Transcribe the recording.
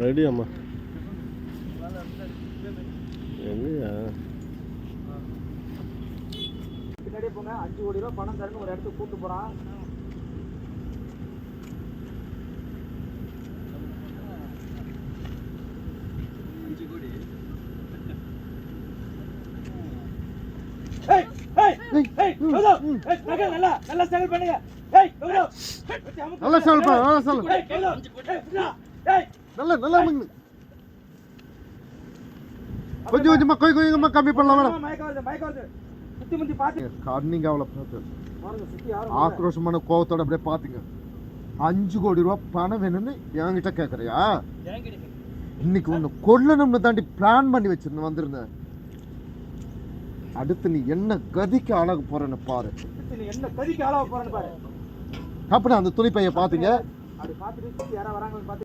Ready அம்மா. எங்கயா பின்னாடியே போங்க. 5 கோடி ரூபா பணம் தரணும் ஒரு இடத்துக்கு கூட்டு போறான். நல்லா ஸ்டைல் பண்ணுங்க. நல்லா ஸ்டைல் பண்ணு, நல்லா ஸ்டைல். நல்லா நல்லா கொஞ்சம் கொஞ்சமா கொஞ்சமா கம்மி பண்ணலாம் மேடம். மயக்க வருது. சுத்தி முத்தி பாத்து கண்ணிங்க அவளை பார்த்து பாருங்க. சுத்தி யாரும் ஆக்ரோஷமான கோவத்தோட அப்படியே பாத்தீங்க. 5 கோடி ரூபாய் பணம் வேணும்னு என்கிட்ட கேக்குறியா? இன்னைக்கு ஒண்ணு கொல்லணும்னு தாண்டி பிளான் பண்ணி வச்சிருந்தேன் வந்திருந்தேன். அடுத்து நீ என்ன கதிக்கு ஆளாக போறன்னு பாரு. என்ன கதிக்கு ஆளாக போறன்னு பாரு. அப்படி அந்த துணி பைய பாத்தீங்க. அப்படி பாத்துட்டு யாரா வராங்கன்னு பாத்து